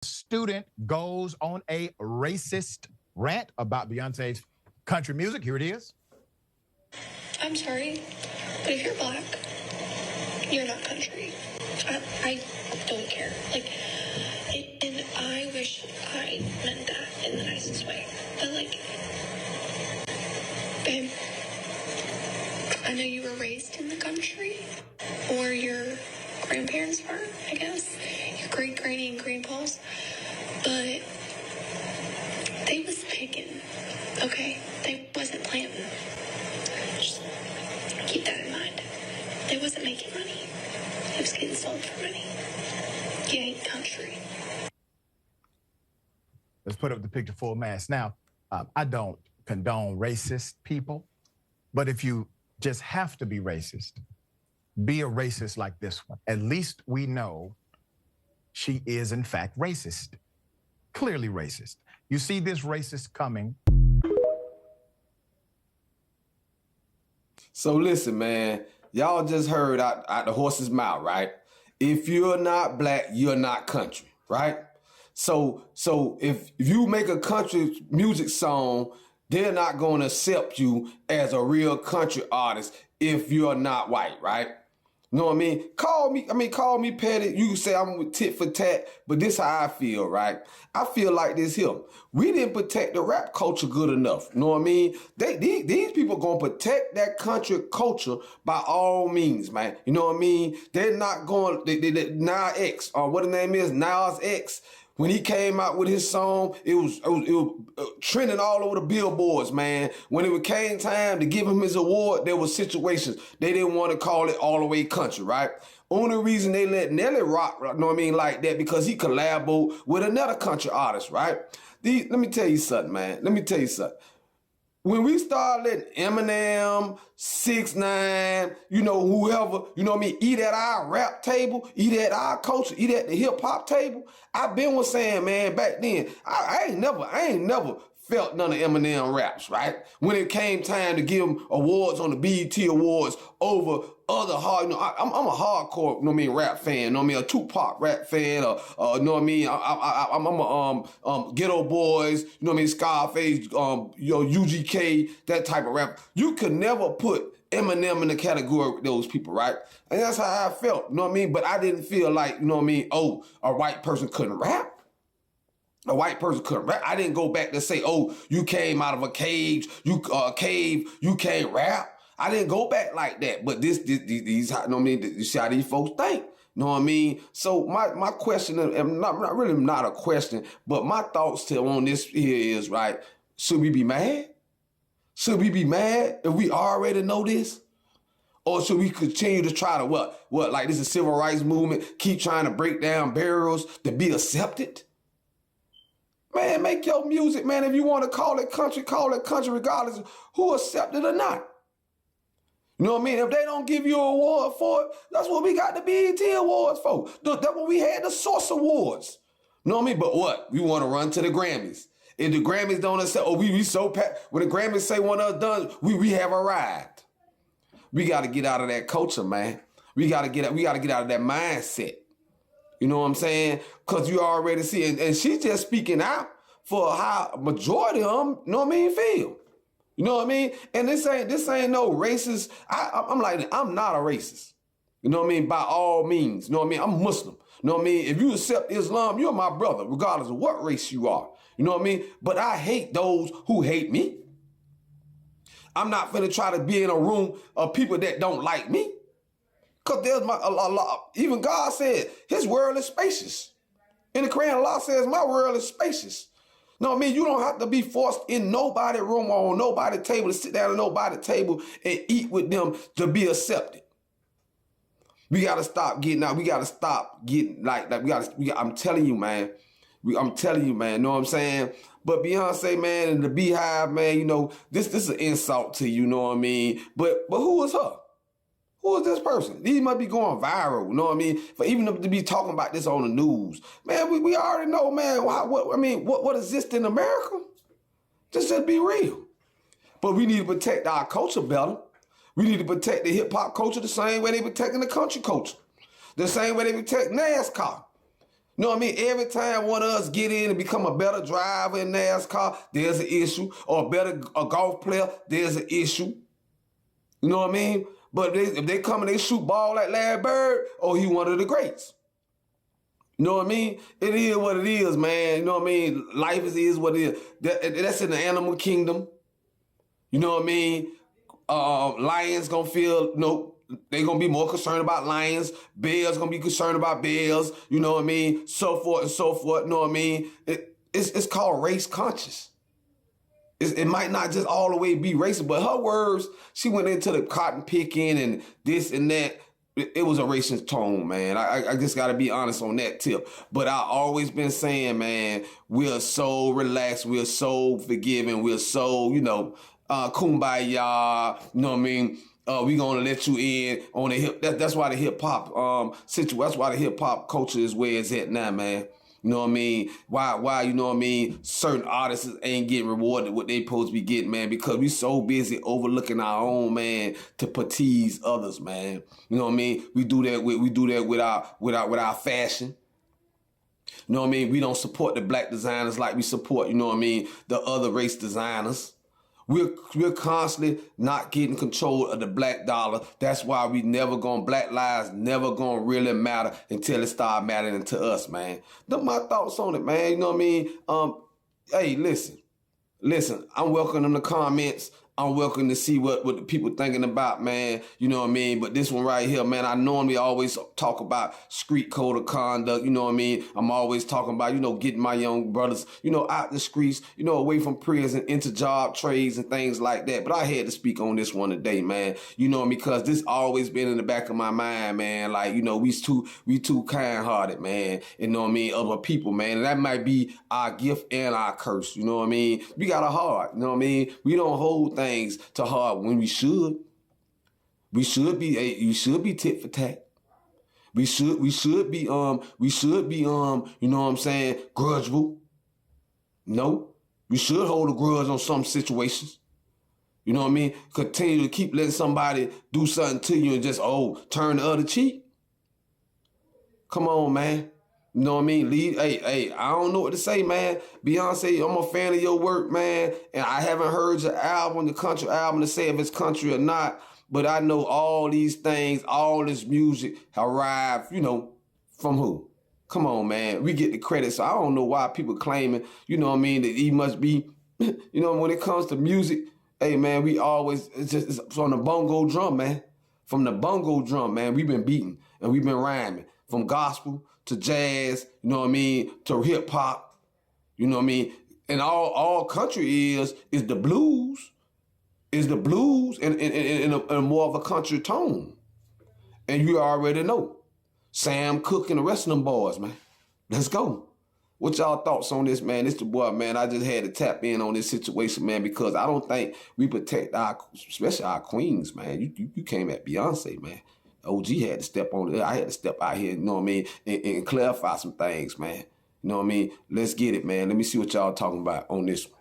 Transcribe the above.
Student goes on a racist rant about Beyonce's country music. Here it is. I'm sorry, but if you're black, you're not country. I don't care. And I wish I meant that in the nicest way. But babe, I know you were raised in the country, or your grandparents were, I guess, your great granny and grandpas, but they was picking, okay? They wasn't planting. Just keep that in mind. They wasn't making money. They was getting sold for money. You ain't country. Let's put up the picture full mass. Now, I don't condone racist people, but if you just have to be racist, be a racist like this one. At least we know she is, in fact, racist. Clearly racist. You see this racist coming. So listen, man, y'all just heard out the horse's mouth, right? If you're not black, you're not country, right? So if you make a country music song, they're not going to accept you as a real country artist if you're not white, right? You know what I mean? Call me petty. You can say I'm with tit for tat, but this how I feel, right? I feel like this here. We didn't protect the rap culture good enough. You know what I mean? These people gonna protect that country culture by all means, man. You know what I mean? They're not going, Nas X, or what the name is, Nas X. When he came out with his song, it was trending all over the billboards, man. When it came time to give him his award, there were situations they didn't want to call it all the way country, right? Only reason they let Nelly rock, you know what I mean, like that, because he collaborated with another country artist, right? Let me tell you something, man. Let me tell you something. When we start letting Eminem, 6ix9ine, whoever, eat at our rap table, eat at our culture, eat at the hip hop table, I've been was saying, man, back then, I ain't never felt none of Eminem raps, right? When it came time to give him awards on the BET Awards over other hard, I'm a hardcore, rap fan, a Tupac rap fan, I'm a Ghetto Boys, Scarface, UGK, that type of rap. You could never put Eminem in the category with those people, right? And that's how I felt, But I didn't feel like, oh, a white person couldn't rap. A white person couldn't rap. I didn't go back to say, oh, you came out of a cave, you can't rap. I didn't go back like that. But these, you see how these folks think. You know what I mean? So my question, not a question, but my thoughts on this here is, right, should we be mad? Should we be mad if we already know this? Or should we continue to try to what, like this is a civil rights movement, keep trying to break down barriers to be accepted? Man, make your music, man. If you want to call it country regardless of who accept it or not. You know what I mean? If they don't give you an award for it, that's what we got the BET Awards for. That's what we had, the Source Awards. You know what I mean? But what? We want to run to the Grammys. If the Grammys don't accept, we so packed. When the Grammys say one of us done, we have arrived. We got to get out of that culture, man. We got to get out of that mindset. You know what I'm saying? Because you already see, and she's just speaking out for how majority of them, you know what I mean, feel. You know what I mean? And this ain't no racist. I'm not a racist. You know what I mean? By all means. You know what I mean? I'm Muslim. You know what I mean? If you accept Islam, you're my brother, regardless of what race you are. You know what I mean? But I hate those who hate me. I'm not finna try to be in a room of people that don't like me. Because there's a lot. Even God said his world is spacious. In the Quran, Allah says my world is spacious. You know what I mean? You don't have to be forced in nobody's room or on nobody's table to sit down at nobody's table and eat with them to be accepted. We got to stop getting out. We got to stop getting like that. I'm telling you, man. I'm telling you, man. Know what I'm saying? But Beyonce, man, and the Beehive, man, this is an insult to you, know what I mean? But who is her? Who is this person? These must be going viral, you know what I mean? For even to be talking about this on the news. Man, we already know, man, what exists in America? Just be real. But we need to protect our culture better. We need to protect the hip-hop culture the same way they protecting the country culture. The same way they protect NASCAR. You You know what I mean? Every time one of us get in and become a better driver in NASCAR, there's an issue. Or a golf player, there's an issue. You know what I mean? But if they come and they shoot ball like Larry Bird, oh, he one of the greats. You know what I mean? It is what it is, man. You know what I mean? Life is what it is. That's in the animal kingdom. You know what I mean? Lions gonna feel, they gonna be more concerned about lions. Bears gonna be concerned about bears. You know what I mean? So forth and so forth. You know what I mean? It's called race conscious. It might not just all the way be racist, but her words, she went into the cotton picking and this and that. It was a racist tone, man. I just got to be honest on that tip. But I always been saying, man, we're so relaxed. We're so forgiving. We're so, kumbaya. You know what I mean? We gonna let you in on the hip. That's why the hip hop situation. That's why the hip hop culture is where it's at now, man. You know what I mean? Why, you know what I mean? Certain artists ain't getting rewarded what they supposed to be getting, man, because we so busy overlooking our own, man, to please others, man. You know what I mean? We do that with our fashion. You know what I mean? We don't support the black designers like we support, you know what I mean, the other race designers. We're constantly not getting control of the black dollar. That's why black lives never gonna really matter until it start mattering to us, man. Those my thoughts on it, man. You know what I mean? Hey, listen, I'm welcoming the comments. I'm welcome to see what the people thinking about, man. You know what I mean? But this one right here, man, I normally always talk about street code of conduct. You know what I mean? I'm always talking about, getting my young brothers, out the streets, away from prison, into job trades and things like that. But I had to speak on this one today, man. Because this always been in the back of my mind, man. Like, we too kind-hearted, man. You know what I mean? Other people, man. And that might be our gift and our curse. You know what I mean? We got a heart. You know what I mean? We don't hold things to heart when we should. You should be tit for tat. We should be you know what I'm saying, grudgeful. No. We should hold a grudge on some situations. You know what I mean? Continue to keep letting somebody do something to you and just turn the other cheek. Come on, man. You know what I mean? Hey, I don't know what to say, man. Beyonce, I'm a fan of your work, man. And I haven't heard your album, the country album, to say if it's country or not. But I know all these things, all this music arrived, from who? Come on, man. We get the credit. So I don't know why people claiming, you know what I mean, that he must be, when it comes to music, hey, man, it's from the bongo drum, man. From the bongo drum, man, we've been beating and we've been rhyming. From gospel to jazz, you know what I mean, to hip hop, you know what I mean? And all country is the blues. Is the blues in a more of a country tone. And you already know. Sam Cooke and the rest of them boys, man. Let's go. What y'all thoughts on this, man? It's the boy, man. I just had to tap in on this situation, man, because I don't think we protect especially our queens, man. You came at Beyonce, man. OG had to step on it. I had to step out here, you know what I mean, and clarify some things, man. You know what I mean? Let's get it, man. Let me see what y'all talking about on this one.